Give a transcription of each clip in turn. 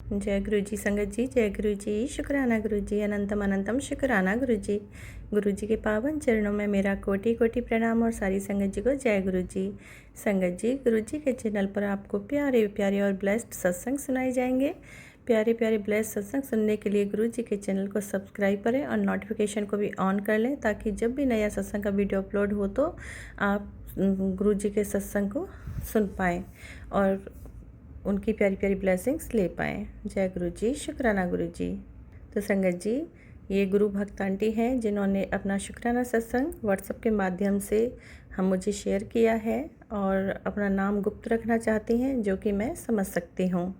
जय गुरु जी संगत जी, जय गुरु जी, शुक्राना गुरु जी, अनंतम अनंतम शुक्राना गुरु जी। गुरु जी के पावन चरणों में मेरा कोटि कोटि प्रणाम और सारी संगत जी को जय गुरु जी। संगत जी, गुरु जी के चैनल पर आपको प्यारे प्यारे और ब्लेस्ड सत्संग सुनाए जाएंगे। प्यारे प्यारे ब्लेस्ड सत्संग सुनने के लिए गुरु जी के चैनल को सब्सक्राइब करें और नोटिफिकेशन को भी ऑन कर लें, ताकि जब भी नया सत्संग का वीडियो अपलोड हो तो आप गुरु जी के सत्संग को सुन पाएँ और उनकी प्यारी प्यारी ब्लेसिंग्स ले पाएँ। जय गुरु जी, शुक्राना गुरु जी। तो संगत जी, ये गुरु भक्त आंटी हैं जिन्होंने अपना शुक्राना सत्संग व्हाट्सएप के माध्यम से मुझे शेयर किया है और अपना नाम गुप्त रखना चाहती हैं, जो कि मैं समझ सकती हूँ।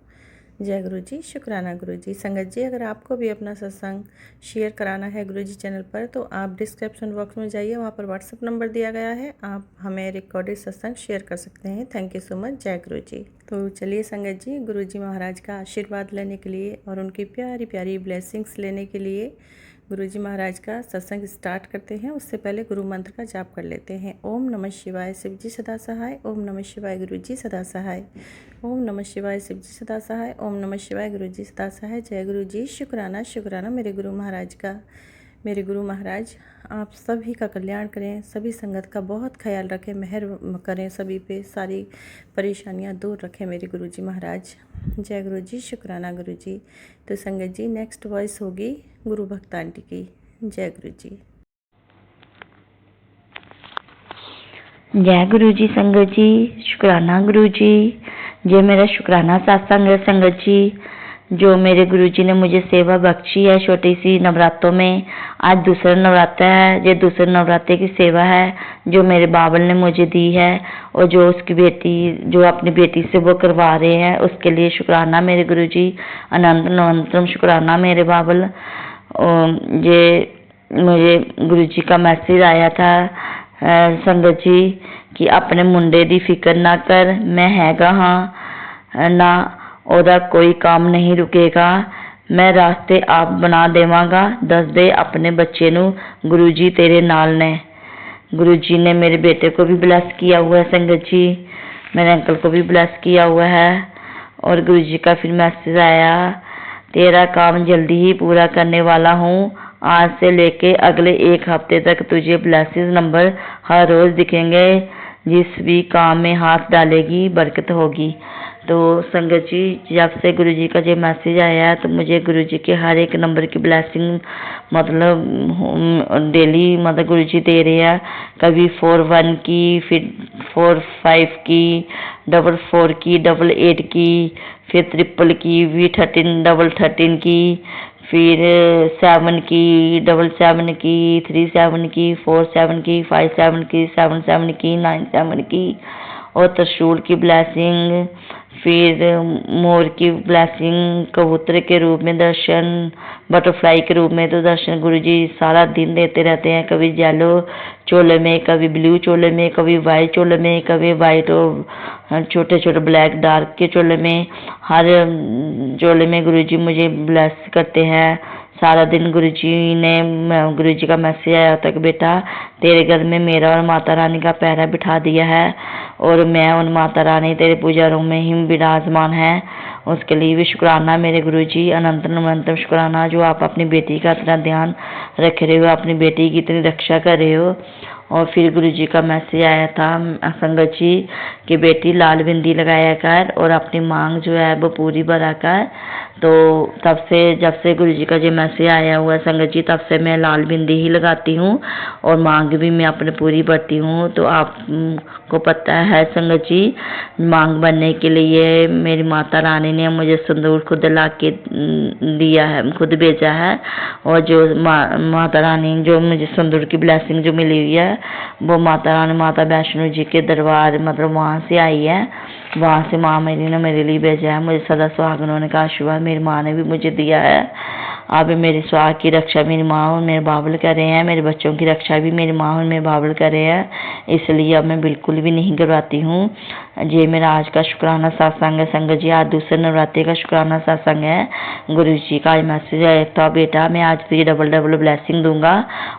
जय गुरु जी, शुक्राना गुरु जी। संगत जी, अगर आपको भी अपना सत्संग शेयर कराना है गुरु जी चैनल पर, तो आप डिस्क्रिप्शन बॉक्स में जाइए, वहाँ पर व्हाट्सएप नंबर दिया गया है, आप हमें रिकॉर्डेड सत्संग शेयर कर सकते हैं। Thank you so much. जय गुरु जी। तो चलिए संगत जी, गुरु जी महाराज का आशीर्वाद लेने के लिए और उनकी प्यारी प्यारी ब्लेसिंग्स लेने के लिए गुरु जी महाराज का सत्संग स्टार्ट करते हैं। उससे पहले गुरु मंत्र का जाप कर लेते हैं। ओम नमः शिवाय, शिव जी सदा सहाय। ओम नमः शिवाय, गुरु जी सदा सहाय। ओम नमः शिवाय, शिव जी सदा सहाय। ओम नमः शिवाय, गुरु जी सदा सहाय। जय गुरु जी, शुक्राना शुक्राना मेरे गुरु महाराज का। मेरे गुरु महाराज आप सभी का कल्याण करें, सभी संगत का बहुत ख्याल रखें, मेहर करें सभी पे, सारी परेशानियां दूर रखें मेरे गुरु जी महाराज। जय गुरु जी, शुक्राना गुरु जी। तो संगत जी, नेक्स्ट वॉइस होगी गुरु भक्त आंटी की। जय गुरु जी। जय गुरु जी संगत जी, शुक्राना गुरु जी। ये मेरा शुक्राना सत्संग है संगत जी, जो मेरे गुरु जी ने मुझे सेवा बख्शी है छोटी सी नवरात्रों में। आज दूसरा नवरात्र है, ये दूसरे नवरात्रे की सेवा है जो मेरे बाबल ने मुझे दी है, और जो उसकी बेटी, जो अपनी बेटी से वो करवा रहे हैं, उसके लिए शुक्राना मेरे गुरु जी। अनंत अनंतम शुक्राना मेरे बाबल। ये मुझे गुरु जी का मैसेज आया था संगत जी कि अपने मुंडे दी फिक्र ना कर, मैं हैगा हाँ ना, ਉਹਦਾ कोई काम नहीं रुकेगा, मैं रास्ते आप बना देवांगा, दस दे अपने बच्चे नू गुरु जी तेरे नाल ने। गुरु जी ने मेरे बेटे को भी ब्लेस किया हुआ है संगत जी, मेरे अंकल को भी ब्लेस किया हुआ है। और गुरु जी का फिर मैसेज आया, तेरा काम जल्दी ही पूरा करने वाला हूँ, आज से लेके अगले एक हफ्ते तक तुझे ब्लेसिंग नंबर हर रोज दिखेंगे, जिस भी काम में हाथ डालेगी बरकत होगी। तो संगत जी, जब से गुरु जी का जो मैसेज आया है, तो मुझे गुरु जी के हर एक नंबर की ब्लेसिंग मतलब डेली मतलब गुरु जी दे रहे हैं। कभी 4-1 की, फिर 4-5 की, 4-4 की, 8-8 की, फिर 3 की, V13 13 की, फिर 7 की, 7 की, 3-7 की, 4-7 की, 5-7 की, 7-7 की, 9-7 की, और त्रिशूल की ब्लेसिंग, फिर मोर की ब्लेसिंग, कबूतर के रूप में दर्शन, बटरफ्लाई के रूप में तो दर्शन गुरु जी सारा दिन देते रहते हैं। कभी येलो चोले में, कभी ब्लू चोले में, कभी वाइट चोले में, कभी वाइट और छोटे छोटे ब्लैक डार्क के चोले में, हर चोले में गुरु जी मुझे ब्लेस करते हैं। सारा दिन गुरु जी का मैसेज आया था कि बेटा तेरे घर में मेरा और माता रानी का पहरा बिठा दिया है, और मैं उन माता रानी तेरे पूजा रूम में ही विराजमान है। उसके लिए भी शुक्राना मेरे गुरु जी, अनंत अनंत शुक्राना, जो आप अपनी बेटी का इतना ध्यान रख रहे हो, अपनी बेटी की इतनी रक्षा कर रहे हो। और फिर गुरु जी का मैसेज आया था संगत जी कि बेटी लाल बिंदी लगाया कर और अपनी मांग जो है वो पूरी भरा कर। तो तब से, जब से गुरु जी का जो मैसेज आया हुआ है संगत जी, तब से मैं लाल बिंदी ही लगाती हूँ और मांग भी मैं अपने पूरी भरती हूँ। तो आपको पता है संगत जी, मांग भरने के लिए मेरी माता रानी ने मुझे सिंदूर खुद ला के दिया है, खुद भेजा है। और जो माता रानी जो मुझे सिंदूर की ब्लेसिंग जो मिली हुई है, वो माता रानी माता वैष्णो जी के दरबार मतलब वहाँ से आई है, वहाँ से माँ मेरी ने मेरे लिए भेजा है। मुझे सदा सुहागन होने का आशीर्वाद मेरी माँ ने भी मुझे दिया है। अब मेरी सुहाग की रक्षा मेरी माँ और मेरे बाबल कर रहे हैं, मेरे बच्चों की रक्षा भी मेरी माँ और मेरे बाबल कर रहे हैं, इसलिए अब मैं बिल्कुल भी नहीं घबराती हूँ। ये मेरा आज का शुक्राना सत्संग है संगत जी, आज दूसरे नवरात्रि का शुक्राना सत्संग है। गुरु जी का आज मैसेज आया था, बेटा मैं आज तुझे डबल ब्लेसिंग दूंगा,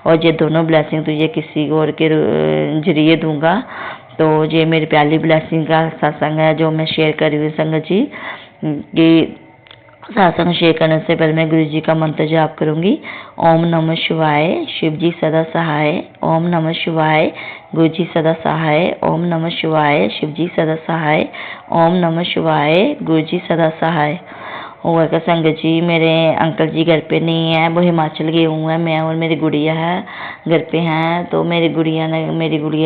और ये दोनों ब्लेसिंग तुझे किसी और के जरिए दूंगा। तो ये मेरी पहली ब्लेसिंग का सत्संग है जो मैं शेयर कर रही हूँ संगत जी, कि सत्संग शेयर करने से पहले मैं गुरु जी का मंत्र जाप करूंगी। ओम नमः शिवाय, शिव जी सदा सहाय। ओम नमः शिवाय, गुरु जी सदा सहाय। ओम नमः शिवाय, शिव जी सदा सहाय। ओम नमः शिवाय, गुरु जी सदा सहाय। हुआ का संगत जी, मेरे अंकल जी घर पे नहीं है, वो हिमाचल गए हुए हैं। मैं और मेरी गुड़िया है घर पे हैं। तो मेरी गुड़िया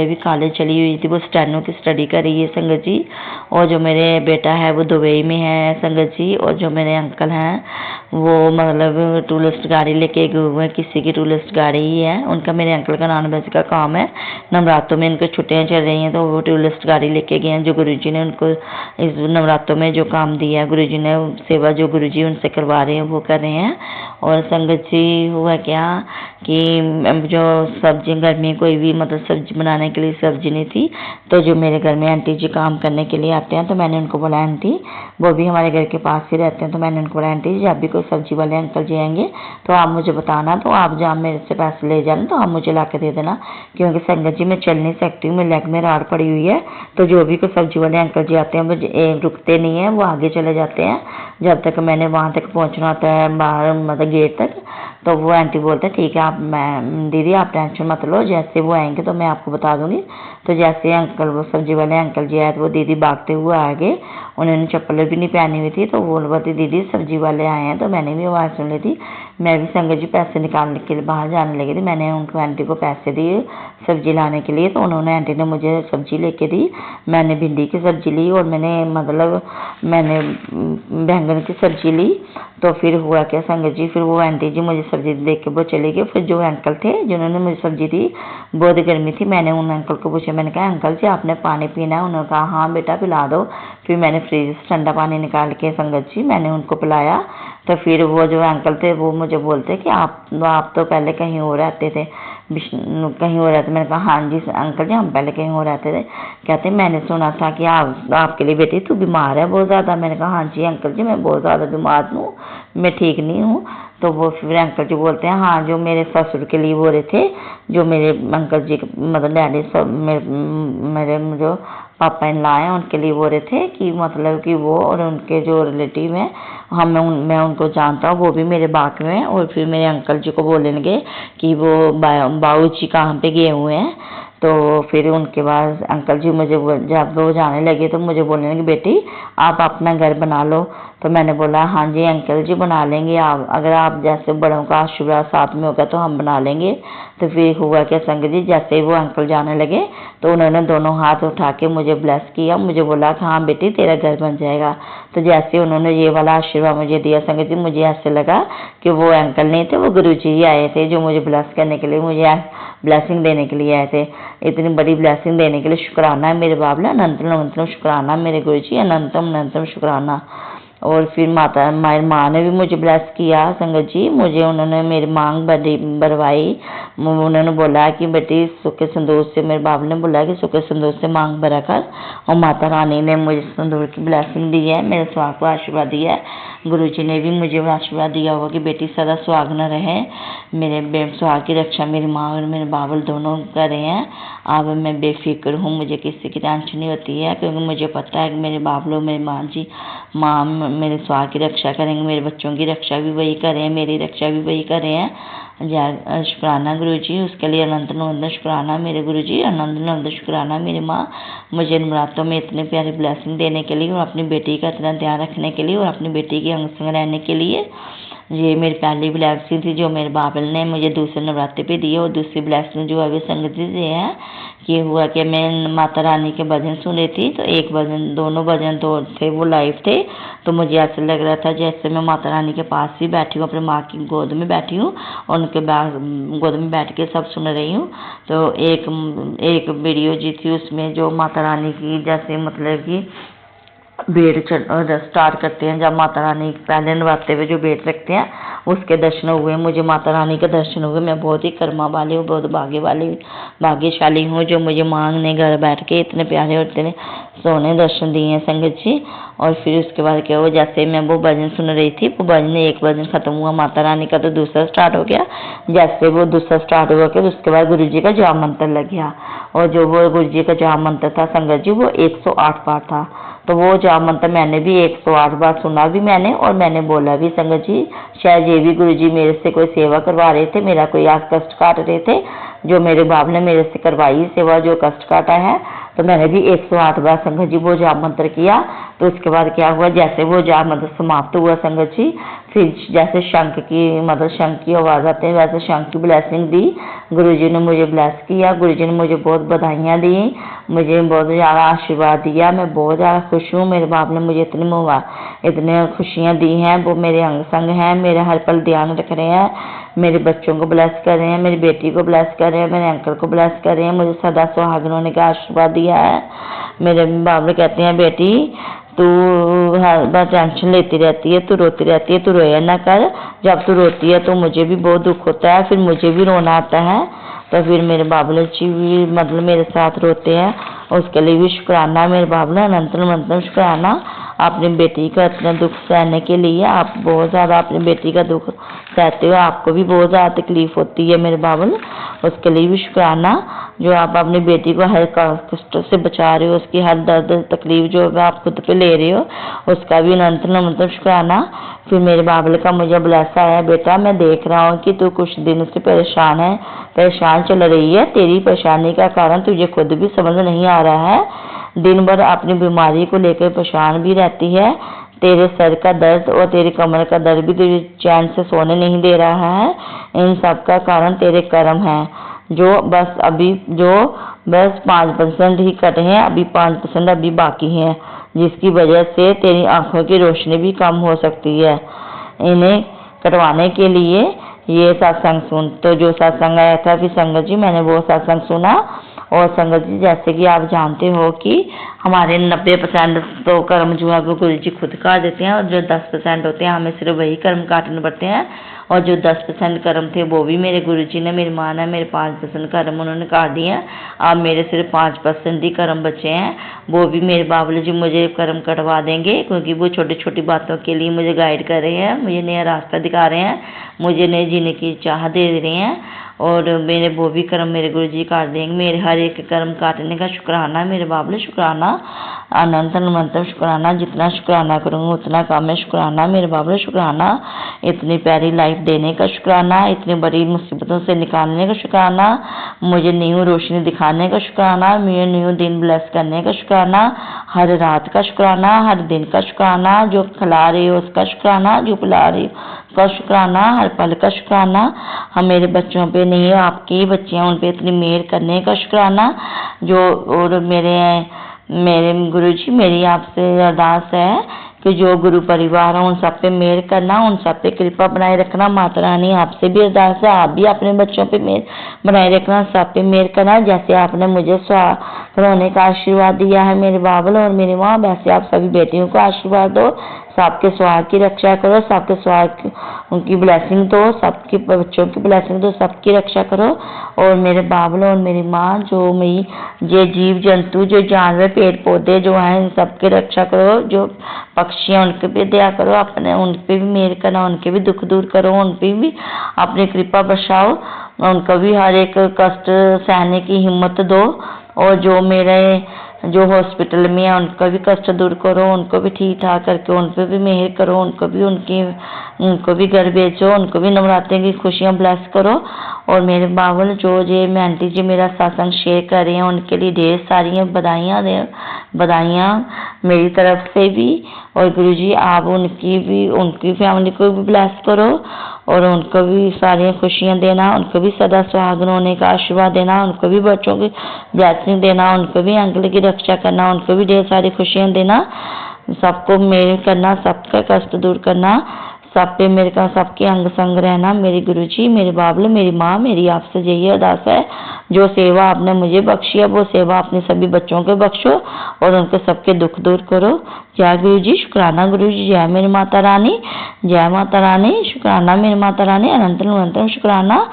भी कॉलेज चली हुई थी, वो स्टेनो की स्टडी कर रही है संगत जी। और जो मेरे बेटा है वो दुबई में है संगत जी। और जो मेरे अंकल हैं वो मतलब टूरिस्ट गाड़ी लेके गए हुए हैं, किसी की टूरिस्ट गाड़ी ही है उनका। मेरे अंकल का नॉनवेज का काम है, नवरात्रों में इनको छुट्टियां चल रही हैं तो वो टूरिस्ट गाड़ी लेके गए हैं। जो गुरुजी ने उनको इस नवरात्रों में जो काम दिया है, गुरुजी ने सेवा जो गुरुजी उनसे करवा रहे हैं वो कर रहे हैं। और संगत जी हुआ क्या कि जो सब्जी घर में कोई भी मतलब सब्जी बनाने के लिए सब्जी नहीं थी, तो जो मेरे घर में आंटी जी काम करने के लिए आते हैं तो मैंने उनको बोला आंटी, वो भी हमारे घर के पास ही रहते हैं, तो मैंने उनको बोला आंटी जब भी कोई सब्जी वाले अंकल जी आएंगे तो आप मुझे बताना, तो आप जहाँ मेरे से पैसे ले जाना तो आप मुझे ला के दे देना, क्योंकि संगत जी मैं चल नहीं सकती हूँ, मेरे लेग में राड़ पड़ी हुई है। तो जो भी कोई सब्जी वाले अंकल जी आते हैं वो रुकते नहीं है, वो आगे चले जाते हैं जब तक मैंने वहाँ तक पहुँचना होता है, बाहर मतलब गेट तक। तो वो आंटी बोलते हैं ठीक है आप मैं दीदी आप टेंशन मत लो, जैसे वो आएंगे तो मैं आपको बता दूंगी। तो जैसे अंकल वो सब्जी वाले अंकल जी आए तो वो दीदी भागते हुए आ गए, उन्होंने चप्पलें भी नहीं पहनी हुई थी। तो वो बोलती दीदी सब्जी वाले आए हैं। तो मैंने भी आवाज़ सुन ली थी, मैं भी संगत जी पैसे निकालने के लिए बाहर जाने लगी थी। मैंने उनको आंटी को पैसे दिए सब्जी लाने के लिए, तो उन्होंने आंटी ने मुझे सब्जी लेके दी। मैंने भिंडी की सब्जी ली और मैंने बैंगन की सब्जी ली। तो फिर हुआ क्या संगत जी, फिर वो आंटी जी मुझे सब्जी देख के वो चले गए। फिर जो अंकल थे जिन्होंने मुझे सब्जी दी, बहुत गर्मी थी, मैंने उन अंकल को पूछा, मैंने कहा अंकल जी आपने पानी पीना है? उन्होंने कहा हाँ बेटा पिला दो। फिर मैंने फ्रिज से ठंडा पानी निकाल के संगत जी मैंने उनको पिलाया। तो फिर वो जो अंकल थे वो मुझे बोलते कि आप तो पहले कहीं और रहते थे, कहीं और रहते। मैंने कहा हाँ जी अंकल जी हम पहले कहीं और रहते थे। कहते मैंने सुना था कि आपके लिए बेटी तू बीमार है बहुत ज़्यादा। मैंने कहा हाँ जी अंकल जी मैं बहुत ज़्यादा बीमार हूँ, मैं ठीक नहीं हूँ। तो वो फिर अंकल जी बोलते हैं हाँ जो मेरे ससुर के लिए बोल रहे थे, जो मेरे अंकल जी मतलब डैडी सब मेरे जो पापा इन ला हैं उनके लिए बोल रहे थे कि मतलब कि वो और उनके जो रिलेटिव हैं मैं उनको जानता हूँ, वो भी मेरे बाग में हैं। और फिर मेरे अंकल जी को बोलेंगे कि वो बाबू जी कहाँ पे गए हुए हैं। तो फिर उनके बाद अंकल जी मुझे जब वो जाने लगे तो मुझे बोलने लगे बेटी आप अपना घर बना लो। तो मैंने बोला हाँ जी अंकल जी बना लेंगे, आप अगर आप जैसे बड़ों का आशीर्वाद साथ में होगा तो हम बना लेंगे। तो फिर हुआ क्या संगत जी, जैसे ही वो अंकल जाने लगे तो उन्होंने दोनों हाथ उठा के मुझे ब्लेस किया, मुझे बोला कि हाँ बेटी तेरा घर बन जाएगा। तो जैसे उन्होंने ये वाला आशीर्वाद मुझे दिया संगत जी, मुझे ऐसे लगा कि वो अंकल नहीं थे, वो गुरुजी ही आए थे जो मुझे ब्लेस करने के लिए, मुझे ब्लेसिंग देने के लिए आए थे। इतनी बड़ी ब्लेसिंग देने के लिए शुक्राना है मेरे बाबला, अनंतम अनंतम शुक्राना मेरे गुरुजी, अनंतम अनंतम शुक्राना। और फिर मेरी माँ ने भी मुझे ब्लेस किया संगत जी, मुझे उन्होंने मेरी मांग भरवाई। उन्होंने बोला कि बेटी सूखे सिंदूर से, मेरे बाबू ने बोला कि सूखे सिंदूर से मांग भरा कर। और माता रानी ने मुझे सिंदूर की ब्लेसिंग दी है, मेरे स्वाग को आशीर्वाद दिया है। गुरु जी ने भी मुझे आशीर्वाद दिया होगा कि बेटी सदा सुहागन रहे। मेरे सुहाग की रक्षा मेरी माँ और मेरे बाबल दोनों कर रहे हैं। अब मैं बेफिक्र हूँ, मुझे किसी की टेंशन नहीं होती है, क्योंकि मुझे पता है कि मेरे बाबलों मेरी माँ मेरे सुहाग की रक्षा करेंगे, मेरे बच्चों की रक्षा भी वही कर रहे हैं, मेरी रक्षा भी वही कर रहे हैं। शुक्राना गुरु जी, उसके लिए अनंत अनंत शुक्राना मेरे गुरु जी, अनंत अनंत शुक्राना मेरी माँ, मुझे नवरात्रों में इतने प्यारी ब्लेसिंग देने के लिए और अपनी बेटी का इतना ध्यान रखने के लिए और अपनी बेटी के अंग संग रहने के लिए। ये मेरी पहली ब्लेसिंग थी जो मेरे बाबल ने मुझे दूसरे नवरात्रि पे दी है। और दूसरी ब्लेसिंग जो अभी संगत जी से है कि हुआ कि मैं माता रानी के भजन सुन रही थी, तो एक भजन, दोनों भजन तो थे वो लाइव थे, तो मुझे ऐसा लग रहा था जैसे मैं माता रानी के पास ही बैठी हूँ, अपनी माँ की गोद में बैठी हूँ और उनके गोद में बैठ के सब सुन रही हूँ। तो एक वीडियो जी थी उसमें जो माता रानी की जैसे मतलब कि बेट स्टार्ट करते हैं, जब माता रानी पहले नवरात्रे में जो बेट रखते हैं उसके दर्शन हुए, मुझे माता रानी के दर्शन हुए। मैं बहुत ही कर्मा वाली हूँ, बहुत भाग्यशाली हूँ जो मुझे माँ ने घर बैठ के इतने प्यारे और इतने सोने दर्शन दिए हैं संगत जी। और फिर उसके बाद क्या हुआ, जैसे मैं वो भजन सुन रही थी, वो भजन एक भजन खत्म हुआ माता रानी का तो दूसरा स्टार्ट हो गया। जैसे वो दूसरा स्टार्ट हुआ कि उसके बाद गुरु जी का जाप मंत्र लग गया, और जो वो गुरु जी का जाप मंत्र था संगत जी वो 108 बार था। तो वो जाप मंत्र मैंने भी 108 बार सुना भी मैंने, और मैंने बोला भी संगत जी। शायद ये भी गुरु जी मेरे से कोई सेवा करवा रहे थे, मेरा कोई आज कष्ट काट रहे थे, जो मेरे बाप ने मेरे से करवाई सेवा, जो कष्ट काटा है। तो मैंने भी 108 बार संगत जी वो जाप मंत्र किया। तो उसके बाद क्या हुआ, जैसे वो जाप मंत्र समाप्त हुआ संगत जी, फिर जैसे शंख की आवाज़ आती है, वैसे शंख की ब्लेसिंग दी। गुरुजी ने मुझे ब्लेस किया, गुरुजी ने मुझे बहुत बधाइयाँ दी, मुझे बहुत ज़्यादा आशीर्वाद दिया। मैं बहुत ज़्यादा खुश हूँ, मेरे बाप ने मुझे इतनी खुशियाँ दी हैं, वो मेरे अंग संग हैं, मेरे हर पल ध्यान रख रहे हैं, मेरे बच्चों को ब्लेस कर रहे हैं, मेरी बेटी को ब्लेस कर रहे हैं, मेरे अंकल को ब्लेस कर रहे हैं, मुझे सदा सुहागन होने का आशीर्वाद दिया है। मेरे बाबा कहते हैं बेटी तू हर बार टेंशन लेती रहती है, तू रोती रहती है, तू रोया ना कर। जब तू रोती है तो मुझे भी बहुत दुख होता है, फिर मुझे भी रोना आता है। तो फिर मेरे बाबुल जी भी मेरे साथ रोते हैं, उसके लिए भी शुक्राना मेरे बाबुल, अनंत शुक्राना। अपनी बेटी का इतना दुख सहने के लिए आप बहुत ज़्यादा अपनी बेटी का दुख सहते हो, आपको भी बहुत ज़्यादा तकलीफ होती है मेरे बाबुल, उसके लिए भी शुक्राना। जो आप अपनी बेटी को हर कष्ट से बचा रहे हो, उसकी हर दर्द तकलीफ जो है आप खुद पे ले रहे हो, उसका भी अनंत शुक्राना। फिर मेरे बाबुल का मुझे बुलासा है, बेटा मैं देख रहा हूँ कि तू कुछ दिन से परेशान चल रही है, तेरी परेशानी का कारण तुझे खुद भी समझ नहीं आ रहा है। दिन भर अपनी बीमारी को लेकर परेशान भी रहती है, तेरे सर का दर्द और तेरी कमर का दर्द भी तुझे चैन से सोने नहीं दे रहा है। इन सब का कारण तेरे कर्म है, जो बस 5% ही कटे हैं, अभी 5% अभी बाकी हैं, जिसकी वजह से तेरी आंखों की रोशनी भी कम हो सकती है। इन्हें कटवाने के लिए ये सत्संग सुन। तो जो सत्संग आया था फिर संगत जी मैंने वो सत्संग सुना। और संगत जी जैसे कि आप जानते हो कि हमारे 90% तो कर्म जो है वो गुरु जी खुद काट देते हैं, और जो 10% होते हैं हमें सिर्फ वही कर्म काटने पड़ते हैं। और जो 10% कर्म थे वो भी मेरे गुरु जी ने, मेरी माँ ने मेरे 5% कर्म उन्होंने काट दिए हैं। अब मेरे सिर्फ 5% ही कर्म बचे हैं, वो भी मेरे बाबुल जी मुझे कर्म कटवा देंगे, क्योंकि वो छोटी छोटी बातों के लिए मुझे गाइड कर रहे हैं, मुझे नया रास्ता दिखा रहे हैं, मुझे नए जीने की चाह दे रहे हैं। और मेरे वो भी कर्म मेरे गुरु जी काट देंगे। मेरे हर एक कर्म काटने का शुक्राना मेरे बाबुल, शुक्राना अनंत शुक्राना। जितना शुक्राना करूँगा उतना कम है, शुक्राना मेरे बाबुल, शुक्राना। इतनी प्यारी लाइफ देने का शुक्राना, इतनी बड़ी मुसीबतों से निकालने का शुक्राना, मुझे न्यू रोशनी दिखाने का शुक्राना, मुझे न्यू दिन ब्लेस करने का शुक्राना, हर रात का शुक्राना, हर दिन का शुक्राना, जो खिला रही हो उसका शुक्राना, जो पिला रही हो का शुक्राना, हर पल का शुक्राना। हम मेरे बच्चों पे नहीं, आपके ही बच्चे हैं, उन पे इतनी मेहर करने का शुक्राना। जो और मेरे गुरुजी मेरी आपसे अरदास है कि जो गुरु परिवार है उन सब पे मेहर करना, उन सब पे कृपा बनाए रखना। माता रानी आपसे भी अरदास है, आप भी अपने बच्चों पे मेहर बनाए रखना, सब पे मेहर करना। जैसे आपने मुझे स्वास्थ्य होने का आशीर्वाद दिया है मेरे बाबुल और मेरी माँ, वैसे आप सभी बेटियों को आशीर्वाद दो, सबके स्वास्थ्य की रक्षा करो, सबके स्वास्थ्य उनकी ब्लेसिंग दो, सबके बच्चों की ब्लेसिंग दो, सबकी रक्षा करो। और मेरे बाबुल और मेरी माँ, जो मेरी ये जीव जंतु, जो जानवर, पेड़ पौधे जो हैं, इन सबकी रक्षा करो। जो पक्षी हैं उनके भी दया करो, अपने उन पे भी मेहर करना, उनके भी दुख दूर करो, उन पे भी अपनी कृपा बरसाओ, उनको भी हर एक कष्ट सहने की हिम्मत दो। और जो हॉस्पिटल में है उनका भी कष्ट दूर करो, उनको भी ठीक ठाक करके उन पर भी मेहर करो, उनको भी घर भेजो, उनको भी नवरात्रि की खुशियाँ ब्लेस करो। और मेरे बाबुल जो मैं आंटी जी मेरा सत्संग शेयर कर रहे हैं उनके लिए ढेर सारी बधाइयाँ मेरी तरफ से भी। और गुरुजी आप उनकी फैमिली को भी ब्लेस करो, और उनको भी सारी खुशियाँ देना, उनको भी सदा सुहागन होने का आशीर्वाद देना, उनको भी बच्चों की ब्लेसिंग देना, उनको भी अंकल की रक्षा करना, उनको भी ढेर सारी खुशियाँ देना, सबको मेहर करना, सबका कष्ट दूर करना, सब पे मेरे का सबके अंग संग रहना मेरे गुरुजी, मेरे बाबले, मेरी माँ, मेरी आपसे यही अरदास है। जो सेवा आपने मुझे बख्शी है वो सेवा अपने सभी बच्चों को बख्शो और उनके सबके दुख दूर करो। जय गुरुजी, शुक्राना गुरुजी, जय मेरी माता रानी, जय माता रानी, शुक्राना मेरी माता रानी, अनंतम अनंतम शुक्राना।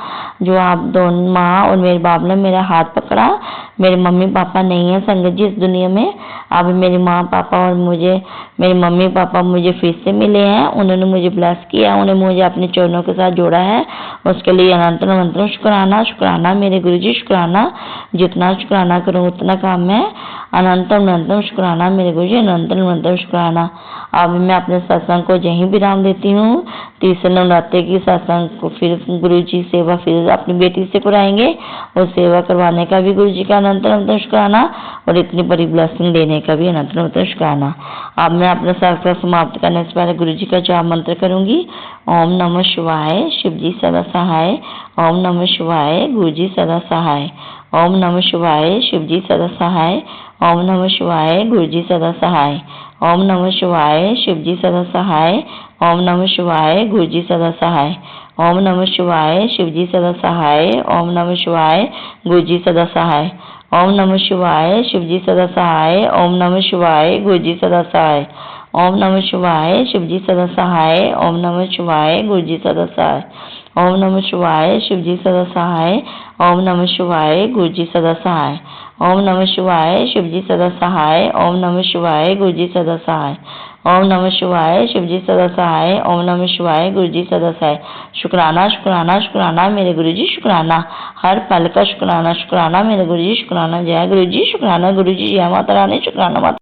जो आप दोनों माँ और मेरे बाप ने मेरा हाथ पकड़ा। मेरे मम्मी पापा नहीं है संगत जी इस दुनिया में, अब मेरी माँ पापा और मुझे मेरे मम्मी पापा मुझे फिर से मिले हैं, उन्होंने मुझे ब्लेस किया, उन्होंने मुझे अपने चरणों के साथ जोड़ा है, उसके लिए अनंतम अनंतम शुक्राना। शुक्राना मेरे गुरुजी, शुक्राना, जितना शुक्राना करूँ उतना काम है। अनंतम अनंतम शुक्राना मेरे गुरुजी, अनंतम अनंतम शुक्राना। अब मैं अपने सत्संग को यहीं विराम देती हूँ। तीसरे नवरात्रि की सत्संग को फिर गुरुजी सेवा फिर अपनी बेटी से कराएंगे और सेवा करवाने का भी गुरुजी का अनंत अनंत शुक्राना और इतनी बड़ी ब्लेसिंग देने का भी अनंत अनंत शुक्राना। अब मैं अपना सत्संग समाप्त करने से पहले गुरुजी का जाप मंत्र करूंगी। ओम नमः शिवाय, शिव जी सदा सहाय। ओम नमः शिवाय, गुरुजी सदा सहाय। ओम नमः शिवाय, शिव जी सदा सहाय। ओम नमः शिवाय, गुरुजी सदा सहाय। ओम नमः शिवाय, शिव जी सदा सहाय। ओम नमः शिवाय, गुरुजी सदा सहाय। ओम नमः शिवाय, शिव जी सदा सहाय। ओम नमः शिवाय, गुरुजी सदा सहाय। ओम नमः शिवाय, शिव जी सदा सहाय। ओम नमः शिवाय, गुरुजी सदा सहाय। ओम नमः शिवाय, शिव जी सदा सहाय। ओम नमः शिवाय, गुरुजी सदा सहाय। ओम नमः शिवाय, शिव जी सदा सहाय। ओम नमः शिवाय, गुरुजी सदा सहाय। ओम नमः शिवाय, शिव जी सदा सहाय। ओम नमः शिवाय, गुरुजी सदा सहाय। ओम नमः शिवाय, शिव जी सदा सहाय। ओम नमः शिवाय, गुरुजी सदा सहाय। शुक्राना शुक्राना शुक्राना मेरे गुरुजी, शुक्राना हर पल का शुक्राना, शुक्राना मेरे गुरुजी, शुक्राना। जय गुरुजी, शुक्राना गुरुजी, जय माता रानी, शुक्राना माता।